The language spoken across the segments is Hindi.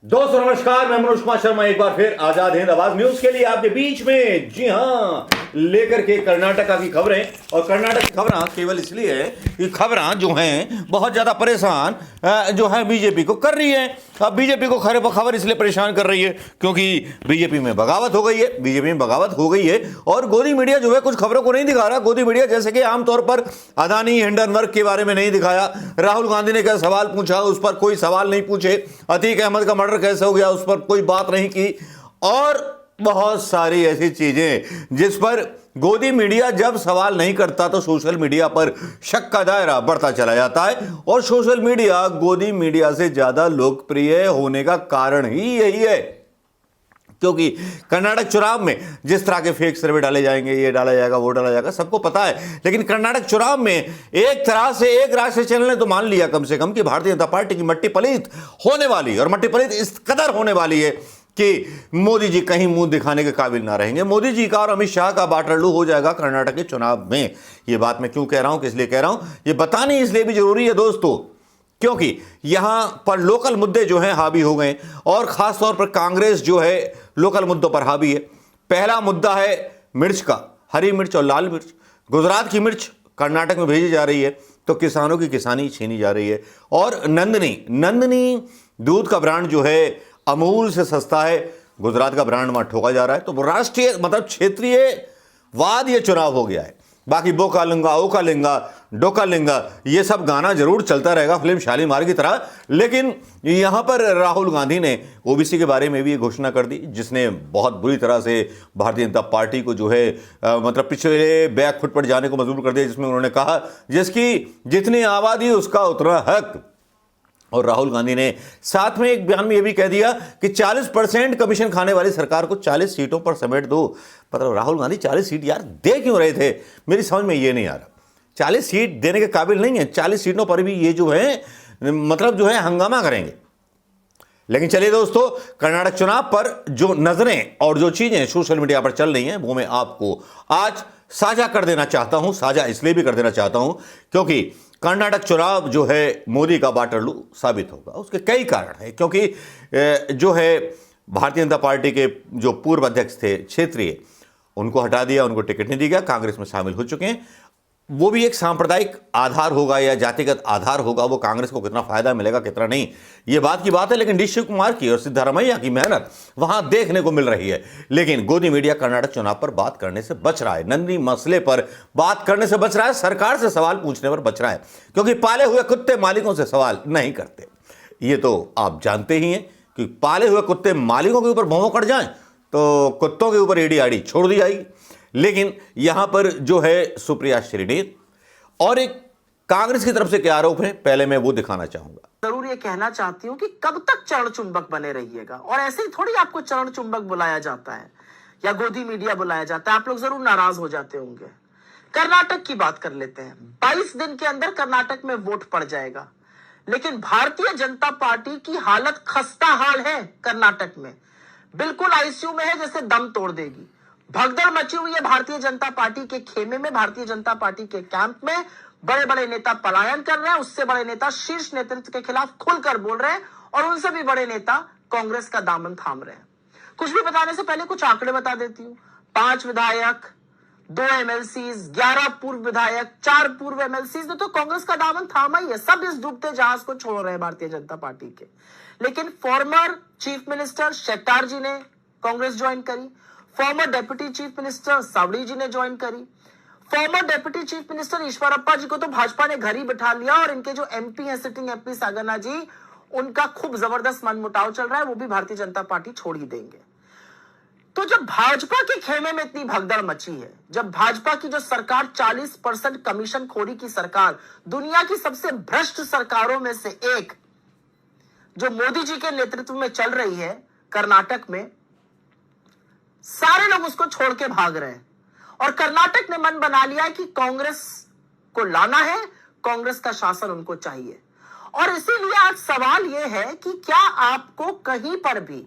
दोस्तों नमस्कार, मैं मनोज कुमार शर्मा एक बार फिर आजाद हिंद आवाज न्यूज के लिए आपके बीच में, जी हां, लेकर के कर्नाटका की खबरें। और कर्नाटक की खबरें केवल इसलिए है कि खबरें जो हैं बहुत ज्यादा परेशान जो है बीजेपी को कर रही है। अब बीजेपी को खबर इसलिए परेशान कर रही है क्योंकि बीजेपी में बगावत हो गई है, बीजेपी में बगावत हो गई है। और गोदी मीडिया जो है कुछ खबरों को नहीं दिखा रहा। गोदी मीडिया जैसे कि आमतौर पर अदानी हिंडनबर्ग के बारे में नहीं दिखाया, राहुल गांधी ने क्या सवाल पूछा उस पर कोई सवाल नहीं पूछे, अतीक अहमद का मर्डर कैसे हो गया उस पर कोई बात नहीं की, और बहुत सारी ऐसी चीजें जिस पर गोदी मीडिया जब सवाल नहीं करता तो सोशल मीडिया पर शक का दायरा बढ़ता चला जाता है। और सोशल मीडिया गोदी मीडिया से ज्यादा लोकप्रिय होने का कारण ही यही है क्योंकि कर्नाटक चुनाव में जिस तरह के फेक सर्वे डाले जाएंगे, ये डाला जाएगा वो डाला जाएगा, सबको पता है। लेकिन कर्नाटक चुनाव में एक तरह से एक राष्ट्रीय चैनल ने तो मान लिया कम से कम कि भारतीय जनता पार्टी की मट्टी पलीत होने वाली है। और मट्टी पलीत इस कदर होने वाली है कि मोदी जी कहीं मुंह दिखाने के काबिल ना रहेंगे। मोदी जी का और अमित शाह का बाटरलू हो जाएगा कर्नाटक के चुनाव में। ये बात मैं क्यों कह रहा हूं, किस लिए कह रहा हूं, ये बताने इसलिए भी जरूरी है दोस्तों क्योंकि यहां पर लोकल मुद्दे जो हैं हावी हो गए और खास तौर पर कांग्रेस जो है लोकल मुद्दों पर हावी है। पहला मुद्दा है मिर्च का, हरी मिर्च और लाल मिर्च। गुजरात की मिर्च कर्नाटक में भेजी जा रही है तो किसानों की किसानी छीनी जा रही है। और नंदनी दूध का ब्रांड जो है अमूल से सस्ता है, गुजरात का ब्रांड वहां ठोका जा रहा है। तो राष्ट्रीय मतलब क्षेत्रीय वाद ये चुनाव हो गया है। बाकी बोका लूंगा, ओका लेंगा, डोका लेंगा, ये सब गाना जरूर चलता रहेगा फिल्म शालीमार की तरह। लेकिन यहां पर राहुल गांधी ने ओबीसी के बारे में भी ये घोषणा कर दी जिसने बहुत बुरी तरह से भारतीय जनता पार्टी को जो है मतलब पिछले बैक फुट पर जाने को मजबूर कर दिया, जिसमें उन्होंने कहा जिसकी जितनी आबादी उसका उतना हक। और राहुल गांधी ने साथ में एक बयान में यह भी कह दिया कि 40% कमीशन खाने वाली सरकार को 40 सीटों पर समेट दो। मतलब राहुल गांधी 40 सीट यार दे क्यों रहे थे, मेरी समझ में ये नहीं आ रहा। 40 सीट देने के काबिल नहीं है, 40 सीटों पर भी ये जो है मतलब जो है हंगामा करेंगे। लेकिन चलिए दोस्तों, कर्नाटक चुनाव पर जो नजरें और जो चीजें सोशल मीडिया पर चल रही हैं वो मैं आपको आज साझा कर देना चाहता हूं। साझा इसलिए भी कर देना चाहता हूं क्योंकि कर्नाटक चुनाव जो है मोदी का बाटरलू साबित होगा। उसके कई कारण हैं क्योंकि जो है भारतीय जनता पार्टी के जो पूर्व अध्यक्ष थे क्षेत्रीय, उनको हटा दिया, उनको टिकट नहीं दिया गया, कांग्रेस में शामिल हो चुके हैं। वो भी एक सांप्रदायिक आधार होगा या जातिगत आधार होगा, वो कांग्रेस को कितना फायदा मिलेगा कितना नहीं, ये बात की बात है। लेकिन डी शिव कुमार की और सिद्धारमैया की मेहनत वहां देखने को मिल रही है। लेकिन गोदी मीडिया कर्नाटक चुनाव पर बात करने से बच रहा है, नंदी मसले पर बात करने से बच रहा है, सरकार से सवाल पूछने पर बच रहा है क्योंकि पाले हुए कुत्ते मालिकों से सवाल नहीं करते। ये तो आप जानते ही हैं कि पाले हुए कुत्ते मालिकों के ऊपर भौं कट जाए तो कुत्तों के ऊपर एड़ी आड़ी छोड़ दी जाएगी। लेकिन यहां पर जो है सुप्रिया श्रीनेत और एक कांग्रेस की तरफ से क्या आरोप है, पहले मैं वो दिखाना चाहूंगा। जरूर ये कहना चाहती हूँ कि कब तक चरण चुंबक बने रहिएगा। और ऐसे ही थोड़ी आपको चरण चुंबक बुलाया जाता है या गोदी मीडिया बुलाया जाता है, आप लोग जरूर नाराज हो जाते होंगे। कर्नाटक की बात कर लेते हैं। 22 दिन के अंदर कर्नाटक में वोट पड़ जाएगा, लेकिन भारतीय जनता पार्टी की हालत खस्ता हाल है। कर्नाटक में बिल्कुल आईसीयू में है, जैसे दम तोड़ देगी। भगदड़ मची हुई है भारतीय जनता पार्टी के खेमे में, भारतीय जनता पार्टी के कैंप में। बड़े बड़े नेता पलायन कर रहे हैं, उससे बड़े नेता शीर्ष नेतृत्व के खिलाफ खुलकर बोल रहे हैं और उनसे भी बड़े नेता कांग्रेस का दामन थाम रहे हैं। कुछ भी बताने से पहले कुछ आंकड़े बता देती हूं। 5 विधायक, 2 एमएलसीज, 11 पूर्व विधायक, 4 पूर्व एमएलसीज ने तो कांग्रेस का दामन थामा ही है। सब इस डूबते जहाज को छोड़ रहे हैं भारतीय जनता पार्टी के। लेकिन former chief minister Shettar ji ने कांग्रेस ज्वाइन करी, former deputy chief minister Savadi ji ने ज्वाइन करी, former deputy chief minister Eshwarappa ji को तो भाजपा ने घर ही बिठा लिया और इनके जो एमपी हैं, सिटिंग एमपी सागना जी, उनका खूब जबरदस्त मनमुटाव चल रहा है, वो भी भारतीय जनता पार्टी छोड़ ही देंगे। तो जब भाजपा के खेमे में इतनी भगदड़ मची है, जब भाजपा की जो सरकार 40% कमीशन खोरी की सरकार, दुनिया की सबसे भ्रष्ट सरकारों में से एक जो मोदी जी के नेतृत्व में चल रही है कर्नाटक में, सारे लोग उसको छोड़ के भाग रहे हैं। और कर्नाटक ने मन बना लिया है कि कांग्रेस को लाना है, कांग्रेस का शासन उनको चाहिए। और इसीलिए आज सवाल यह है कि क्या आपको कहीं पर भी,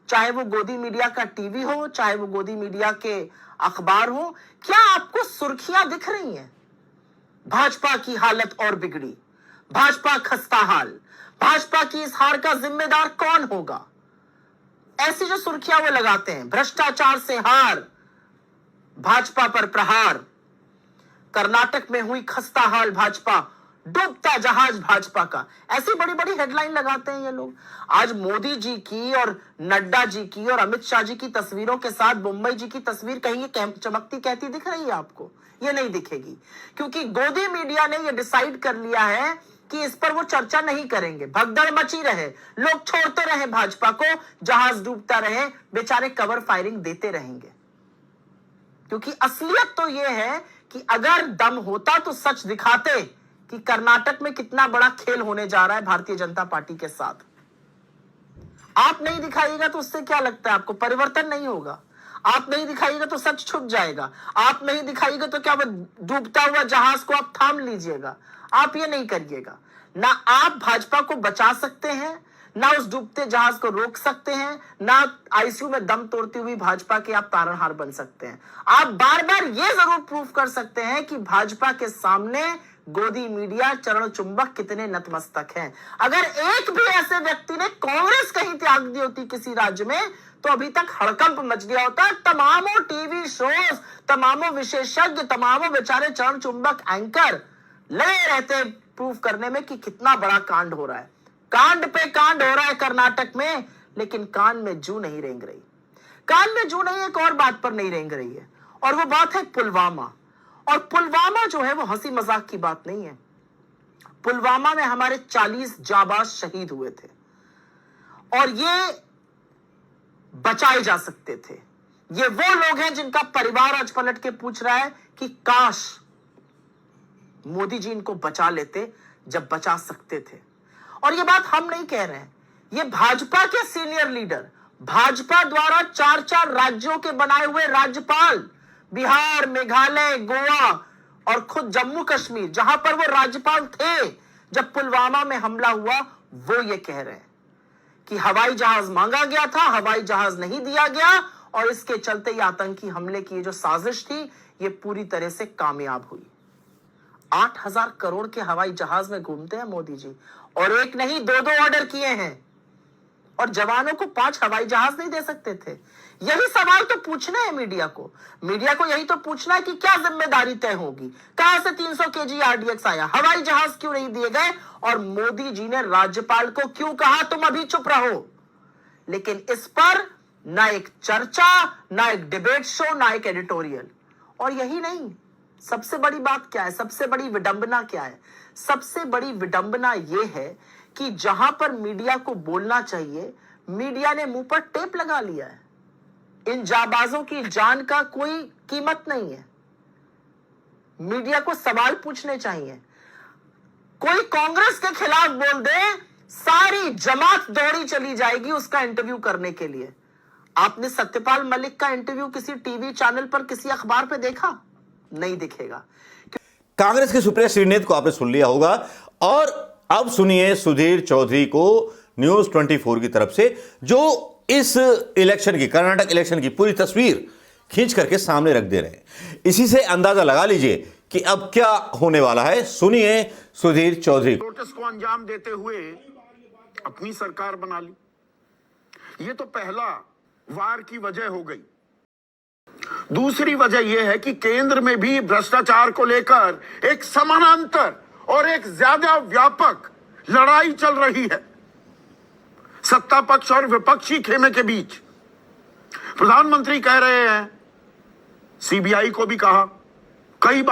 चाहे वो गोदी मीडिया का टीवी हो, चाहे वो गोदी मीडिया के अखबार हो, क्या आपको सुर्खियां दिख रही हैं? भाजपा की हालत और बिगड़ी, भाजपा खस्ता हाल, भाजपा की इस हार का जिम्मेदार कौन होगा? ऐसी जो सुर्खियां वो लगाते हैं, भ्रष्टाचार से हार, भाजपा पर प्रहार, कर्नाटक में हुई खस्ता हाल भाजपा, डूबता जहाज भाजपा का, ऐसी बड़ी बड़ी हेडलाइन लगाते हैं ये लोग। आज मोदी जी की और नड्डा जी की और अमित शाह जी की तस्वीरों के साथ मुंबई जी की तस्वीर कहीं ये चमकती कहती दिख रही है आपको? ये नहीं दिखेगी, क्योंकि गोदी मीडिया ने ये डिसाइड कर लिया है कि इस पर वो चर्चा नहीं करेंगे। भगदड़ मची रहे, लोग छोड़ते रहे भाजपा को, जहाज डूबता रहे, बेचारे कवर फायरिंग देते रहेंगे। क्योंकि असलियत तो यह है कि अगर दम होता तो सच दिखाते कि कर्नाटक में कितना बड़ा खेल होने जा रहा है भारतीय जनता पार्टी के साथ। आप नहीं दिखाइएगा तो उससे क्या लगता है आपको? परिवर्तन नहीं होगा। आप नहीं दिखाइएगा तो सच छुप जाएगा। आप नहीं दिखाइएगा तो क्या वो डूबता हुआ जहाज को आप थाम लीजिएगा? आप ये नहीं करिएगा। ना आप भाजपा को बचा सकते हैं, ना उस डूबते जहाज को रोक सकते हैं, ना आईसीयू में दम तोड़ती हुई भाजपा के आप तारणहार बन सकते हैं। आप बार बार ये जरूर प्रूव कर सकते हैं कि भाजपा के सामने गोदी मीडिया चरण चुंबक कितने नतमस्तक हैं। अगर एक भी ऐसे व्यक्ति ने कांग्रेस कहीं त्याग दी होती किसी राज्य में, तो अभी तक हड़कंप मच गया होता। तमामों टीवी शोज, तमामों विशेषज्ञ, तमामों बेचारे चरण चुंबक एंकर लगे रहते प्रूफ करने में कि कितना बड़ा कांड हो रहा है। कांड पे कांड हो रहा है कर्नाटक में, लेकिन कान में जू नहीं रेंग रही। कान में जू नहीं, एक और बात पर नहीं रेंग रही है, और वो बात है पुलवामा। और पुलवामा जो है वो हंसी मजाक की बात नहीं है। पुलवामा में हमारे 40 जाबाज शहीद हुए थे, और ये बचाए जा सकते थे। ये वो लोग हैं जिनका परिवार आज पलट के पूछ रहा है कि काश मोदी जी इनको बचा लेते जब बचा सकते थे। और ये बात हम नहीं कह रहे हैं, ये भाजपा के सीनियर लीडर, भाजपा द्वारा 4-4 राज्यों के बनाए हुए राज्यपाल, बिहार, मेघालय, गोवा और खुद जम्मू कश्मीर, जहां पर वो राज्यपाल थे जब पुलवामा में हमला हुआ, वो ये कह रहे हैं कि हवाई जहाज मांगा गया था, हवाई जहाज नहीं दिया गया, और इसके चलते ये आतंकी हमले की जो साजिश थी ये पूरी तरह से कामयाब हुई। 8,000 करोड़ के हवाई जहाज में घूमते हैं मोदी जी, और एक नहीं 2-2 ऑर्डर किए हैं, और जवानों को 5 हवाई जहाज नहीं दे सकते थे। यही सवाल तो पूछना है मीडिया को। मीडिया को यही तो पूछना है कि क्या जिम्मेदारी तय होगी, कहां से 300 केजी आरडीएक्स आया, हवाई जहाज क्यों नहीं दिए गए, और मोदी जी ने राज्यपाल को क्यों कहा तुम अभी चुप रहो। लेकिन इस पर ना एक चर्चा, ना एक डिबेट शो, ना एक एडिटोरियल। और यही नहीं, सबसे बड़ी बात क्या है, सबसे बड़ी विडंबना क्या है? सबसे बड़ी विडंबना यह है कि जहां पर मीडिया को बोलना चाहिए, मीडिया ने मुंह पर टेप लगा लिया है। इन जाबाजों की जान का कोई कीमत नहीं है। मीडिया को सवाल पूछने चाहिए। कोई कांग्रेस के खिलाफ बोल दे, सारी जमात दौड़ी चली जाएगी उसका इंटरव्यू करने के लिए। आपने सत्यपाल मलिक का इंटरव्यू किसी टीवी चैनल पर, किसी अखबार पे देखा? नहीं दिखेगा। कांग्रेस के सुप्रिया श्रीनेत को आपने सुन लिया होगा, और अब सुनिए सुधीर चौधरी को न्यूज 24 की तरफ से, जो इस इलेक्शन की, कर्नाटक इलेक्शन की पूरी तस्वीर खींच करके सामने रख दे रहे हैं। इसी से अंदाजा लगा लीजिए कि अब क्या होने वाला है। सुनिए सुधीर चौधरी। नोटिस को अंजाम देते हुए अपनी सरकार बना ली। ये तो पहला वार की वजह हो गई। दूसरी वजह यह है कि केंद्र में भी भ्रष्टाचार को लेकर एक समानांतर और एक ज्यादा व्यापक लड़ाई चल रही है, सत्ता पक्ष और विपक्षी खेमे के बीच। प्रधानमंत्री कह रहे हैं, सीबीआई को भी कहा, कई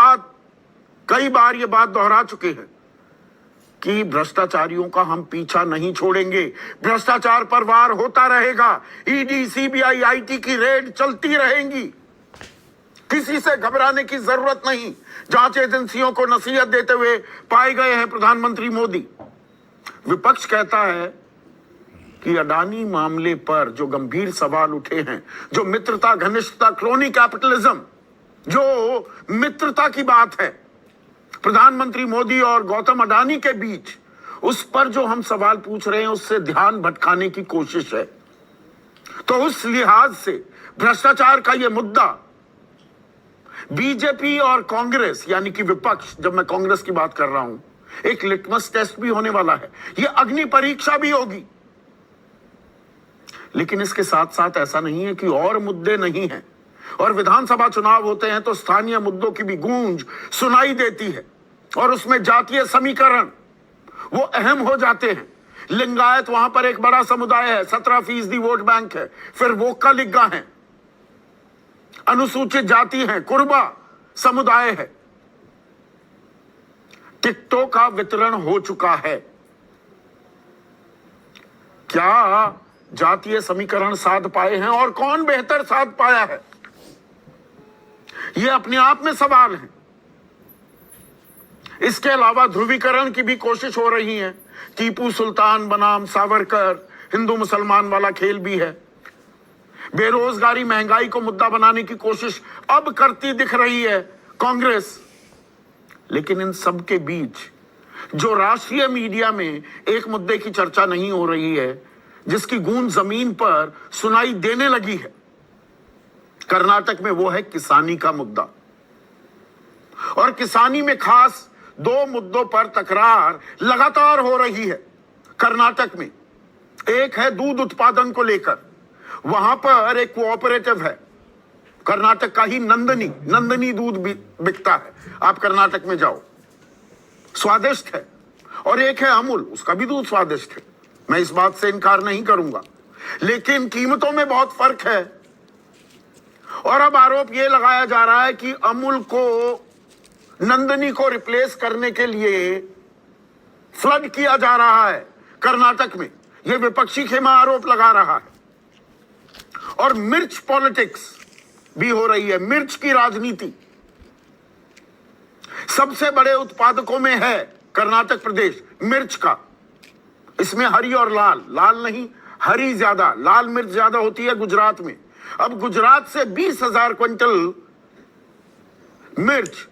बार ये बात दोहरा चुके हैं कि भ्रष्टाचारियों का हम पीछा नहीं छोड़ेंगे, भ्रष्टाचार पर वार होता रहेगा, ईडी, सीबीआई, आईटी की रेड चलती रहेंगी, किसी से घबराने की जरूरत नहीं। जांच एजेंसियों को नसीहत देते हुए पाए गए हैं प्रधानमंत्री मोदी। विपक्ष कहता है कि अडानी मामले पर जो गंभीर सवाल उठे हैं, जो मित्रता, घनिष्ठता, क्रोनी कैपिटलिज्म, जो मित्रता की बात है प्रधानमंत्री मोदी और गौतम अडानी के बीच, उस पर जो हम सवाल पूछ रहे हैं उससे ध्यान भटकाने की कोशिश है। तो उस लिहाज से भ्रष्टाचार का यह मुद्दा बीजेपी और कांग्रेस, यानी कि विपक्ष, जब मैं कांग्रेस की बात कर रहा हूं, एक लिटमस टेस्ट भी होने वाला है। यह अग्नि परीक्षा भी होगी। लेकिन इसके साथ साथ ऐसा नहीं है कि और मुद्दे नहीं हैं, और विधानसभा चुनाव होते हैं तो स्थानीय मुद्दों की भी गूंज सुनाई देती है, और उसमें जातीय समीकरण वो अहम हो जाते हैं। लिंगायत वहां पर एक बड़ा समुदाय है, 17% वोट बैंक है, फिर वोक्का लिग्गा है, अनुसूचित जाति है, कुर्बा समुदाय है। टिकटों का वितरण हो चुका है। क्या जातीय समीकरण साध पाए हैं, और कौन बेहतर साध पाया है, यह अपने आप में सवाल है। इसके अलावा ध्रुवीकरण की भी कोशिश हो रही है। टीपू सुल्तान बनाम सावरकर हिंदू मुसलमान वाला खेल भी है। बेरोजगारी महंगाई को मुद्दा बनाने की कोशिश अब करती दिख रही है कांग्रेस। लेकिन इन सब के बीच जो राष्ट्रीय मीडिया में एक मुद्दे की चर्चा नहीं हो रही है, जिसकी गूंज जमीन पर सुनाई देने लगी है कर्नाटक में, वो है किसानी का मुद्दा। और किसानी में खास दो मुद्दों पर तकरार लगातार हो रही है कर्नाटक में। एक है दूध उत्पादन को लेकर, वहां पर एक कोऑपरेटिव है कर्नाटक का ही, नंदनी दूध बिकता है, आप कर्नाटक में जाओ, स्वादिष्ट है। और एक है अमूल, उसका भी दूध स्वादिष्ट है, मैं इस बात से इनकार नहीं करूंगा, लेकिन कीमतों में बहुत फर्क है। और अब आरोप यह लगाया जा रहा है कि अमूल को, नंदनी को रिप्लेस करने के लिए फ्लड किया जा रहा है कर्नाटक में। यह विपक्षी खेमा आरोप लगा रहा है। और मिर्च पॉलिटिक्स भी हो रही है, मिर्च की राजनीति। सबसे बड़े उत्पादकों में है कर्नाटक प्रदेश मिर्च का। इसमें हरी और लाल, लाल नहीं हरी ज्यादा, लाल मिर्च ज्यादा होती है गुजरात में। अब गुजरात से 20,000 क्विंटल मिर्च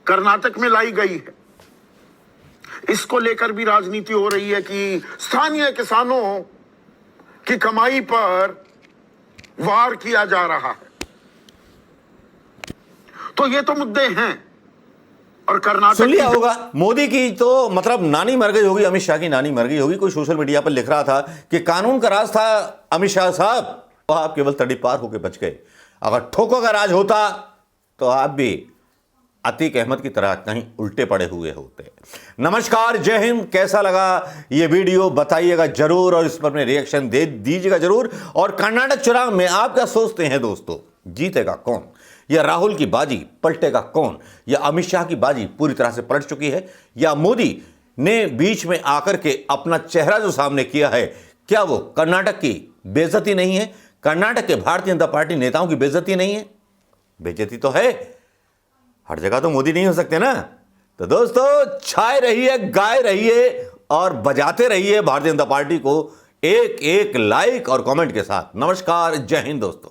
कर्नाटक में लाई गई है। इसको लेकर भी राजनीति हो रही है कि स्थानीय किसानों की कमाई पर वार किया जा रहा है। तो ये तो मुद्दे हैं। और कर्नाटक सुन लिया होगा, मोदी की तो मतलब नानी मर गई होगी, अमित शाह की नानी मर गई होगी। कोई सोशल मीडिया पर लिख रहा था कि कानून का राज था अमित शाह साहब, तो आप केवल तड़ी पार होकर बच गए। अगर ठोको का राज होता तो आप भी अतीक अहमद की तरह कहीं उल्टे पड़े हुए होते। नमस्कार, जय हिंद। कैसा लगा ये वीडियो बताइएगा जरूर, और इस पर अपने रिएक्शन दे दीजिएगा जरूर। और कर्नाटक चुनाव में आप क्या सोचते हैं दोस्तों, जीतेगा कौन? या राहुल की बाजी पलटेगा कौन? या अमित शाह की बाजी पूरी तरह से पलट चुकी है? या मोदी ने बीच में आकर के अपना चेहरा जो सामने किया है, क्या वो कर्नाटक की बेइज्जती नहीं है? कर्नाटक के भारतीय जनता पार्टी नेताओं की बेइज्जती नहीं है? बेइज्जती तो है, हर जगह तो मोदी नहीं हो सकते ना। तो दोस्तों, छाए रहिए, गाए रहिए और बजाते रहिए भारतीय जनता पार्टी को एक एक लाइक और कमेंट के साथ। नमस्कार, जय हिंद दोस्तों।